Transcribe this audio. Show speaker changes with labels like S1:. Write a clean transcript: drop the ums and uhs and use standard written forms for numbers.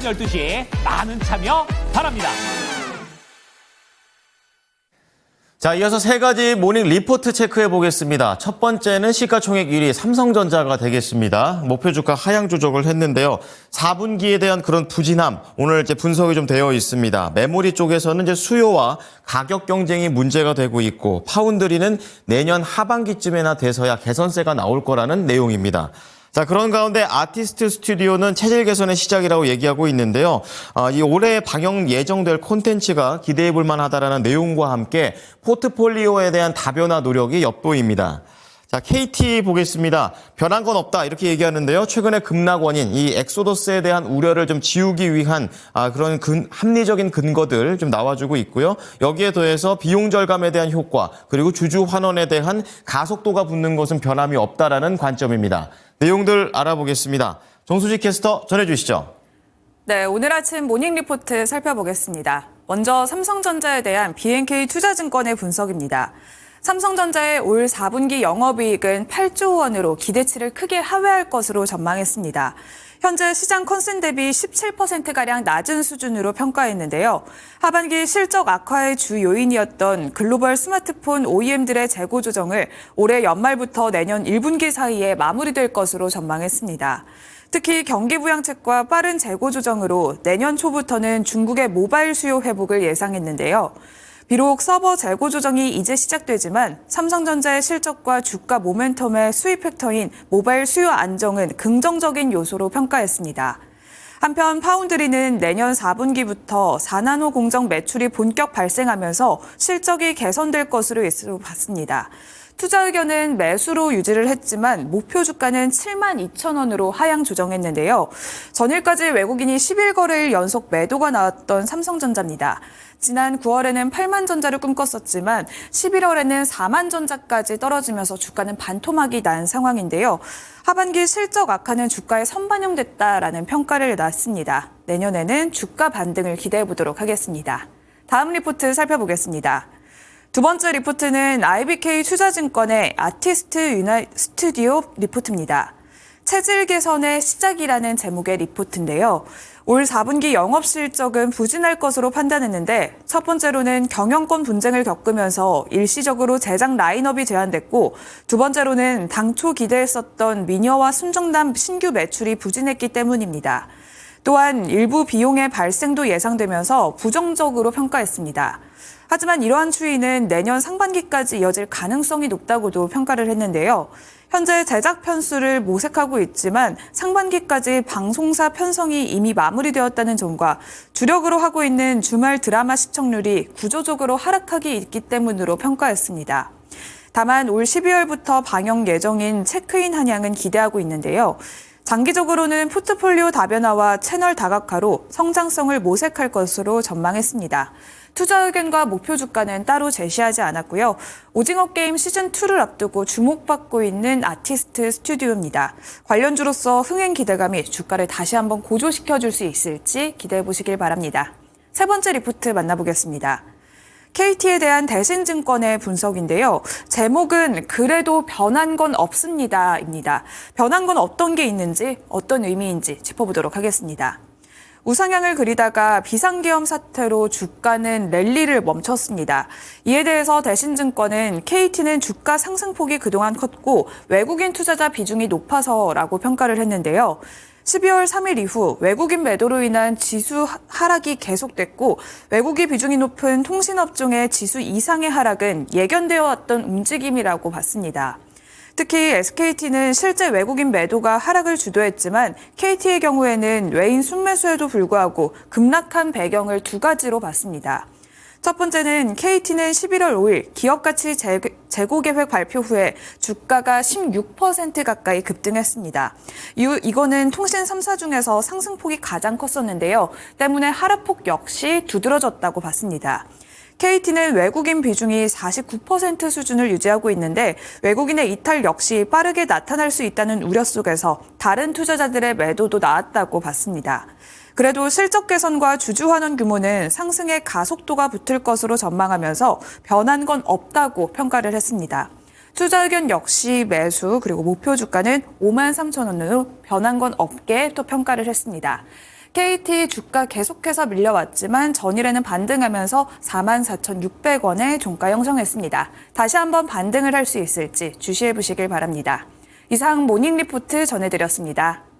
S1: 12시 많은 참여 바랍니다.
S2: 자, 이어서 세 가지 모닝 리포트 체크해 보겠습니다. 첫 번째는 시가총액 1위 삼성전자가 되겠습니다. 목표 주가 하향 조정을 했는데요. 4분기에 대한 그런 부진함, 오늘 이제 분석이 좀 되어 있습니다. 메모리 쪽에서는 이제 수요와 가격 경쟁이 문제가 되고 있고, 파운드리는 내년 하반기쯤에나 돼서야 개선세가 나올 거라는 내용입니다. 자, 그런 가운데 아티스트 스튜디오는 체질 개선의 시작이라고 얘기하고 있는데요. 이 올해 방영 예정될 콘텐츠가 기대해 볼 만하다라는 내용과 함께 포트폴리오에 대한 다변화 노력이 엿보입니다. 자, KT 보겠습니다. 변한 건 없다 이렇게 얘기하는데요. 최근에 급락 원인 이 엑소더스에 대한 우려를 좀 지우기 위한 그런 합리적인 근거들 좀 나와주고 있고요. 여기에 더해서 비용 절감에 대한 효과 그리고 주주 환원에 대한 가속도가 붙는 것은 변함이 없다라는 관점입니다. 내용들 알아보겠습니다. 정수지 캐스터 전해주시죠.
S3: 네, 오늘 아침 모닝 리포트 살펴보겠습니다. 먼저 삼성전자에 대한 BNK 투자증권의 분석입니다. 삼성전자의 올 4분기 영업이익은 8조 원으로 기대치를 크게 하회할 것으로 전망했습니다. 현재 시장 컨센 대비 17%가량 낮은 수준으로 평가했는데요. 하반기 실적 악화의 주 요인이었던 글로벌 스마트폰 OEM들의 재고 조정을 올해 연말부터 내년 1분기 사이에 마무리될 것으로 전망했습니다. 특히 경기 부양책과 빠른 재고 조정으로 내년 초부터는 중국의 모바일 수요 회복을 예상했는데요. 비록 서버 재고 조정이 이제 시작되지만 삼성전자의 실적과 주가 모멘텀의 수입 팩터인 모바일 수요 안정은 긍정적인 요소로 평가했습니다. 한편 파운드리는 내년 4분기부터 4나노 공정 매출이 본격 발생하면서 실적이 개선될 것으로 예상을 봤습니다. 투자 의견은 매수로 유지를 했지만 목표 주가는 72,000원으로 하향 조정했는데요. 전일까지 외국인이 11거래일 연속 매도가 나왔던 삼성전자입니다. 지난 9월에는 8만 전자를 꿈꿨었지만 11월에는 4만 전자까지 떨어지면서 주가는 반토막이 난 상황인데요. 하반기 실적 악화는 주가에 선반영됐다라는 평가를 놨습니다. 내년에는 주가 반등을 기대해 보도록 하겠습니다. 다음 리포트 살펴보겠습니다. 두 번째 리포트는 IBK 투자증권의 아티스트 스튜디오 리포트입니다. 체질 개선의 시작이라는 제목의 리포트인데요. 올 4분기 영업 실적은 부진할 것으로 판단했는데 첫 번째로는 경영권 분쟁을 겪으면서 일시적으로 제작 라인업이 제한됐고 두 번째로는 당초 기대했었던 미녀와 순정남 신규 매출이 부진했기 때문입니다. 또한 일부 비용의 발생도 예상되면서 부정적으로 평가했습니다. 하지만 이러한 추이는 내년 상반기까지 이어질 가능성이 높다고도 평가를 했는데요. 현재 제작 편수를 모색하고 있지만 상반기까지 방송사 편성이 이미 마무리되었다는 점과 주력으로 하고 있는 주말 드라마 시청률이 구조적으로 하락하기 있기 때문으로 평가했습니다. 다만 올 12월부터 방영 예정인 체크인 한양은 기대하고 있는데요. 장기적으로는 포트폴리오 다변화와 채널 다각화로 성장성을 모색할 것으로 전망했습니다. 투자 의견과 목표 주가는 따로 제시하지 않았고요. 오징어 게임 시즌2를 앞두고 주목받고 있는 아티스트 스튜디오입니다. 관련주로서 흥행 기대감이 주가를 다시 한번 고조시켜줄 수 있을지 기대해 보시길 바랍니다. 세 번째 리포트 만나보겠습니다. KT에 대한 대신증권의 분석인데요. 제목은 그래도 변한 건 없습니다입니다. 변한 건 어떤 게 있는지 어떤 의미인지 짚어보도록 하겠습니다. 우상향을 그리다가 비상계엄 사태로 주가는 랠리를 멈췄습니다. 이에 대해서 대신증권은 KT는 주가 상승폭이 그동안 컸고 외국인 투자자 비중이 높아서라고 평가를 했는데요. 12월 3일 이후 외국인 매도로 인한 지수 하락이 계속됐고 외국인 비중이 높은 통신업종의 지수 이상의 하락은 예견되어 왔던 움직임이라고 봤습니다. 특히 SKT는 실제 외국인 매도가 하락을 주도했지만 KT의 경우에는 외인 순매수에도 불구하고 급락한 배경을 두 가지로 봤습니다. 첫 번째는 KT는 11월 5일 기업가치 재고 계획 발표 후에 주가가 16% 가까이 급등했습니다. 이거는 통신 3사 중에서 상승폭이 가장 컸었는데요. 때문에 하락폭 역시 두드러졌다고 봤습니다. KT는 외국인 비중이 49% 수준을 유지하고 있는데 외국인의 이탈 역시 빠르게 나타날 수 있다는 우려 속에서 다른 투자자들의 매도도 나왔다고 봤습니다. 그래도 실적 개선과 주주 환원 규모는 상승의 가속도가 붙을 것으로 전망하면서 변한 건 없다고 평가를 했습니다. 투자 의견 역시 매수 그리고 목표 주가는 53,000원으로 변한 건 없게 또 평가를 했습니다. KT 주가 계속해서 밀려왔지만 전일에는 반등하면서 44,600원의 종가 형성했습니다. 다시 한번 반등을 할 수 있을지 주시해 보시길 바랍니다. 이상 모닝 리포트 전해드렸습니다.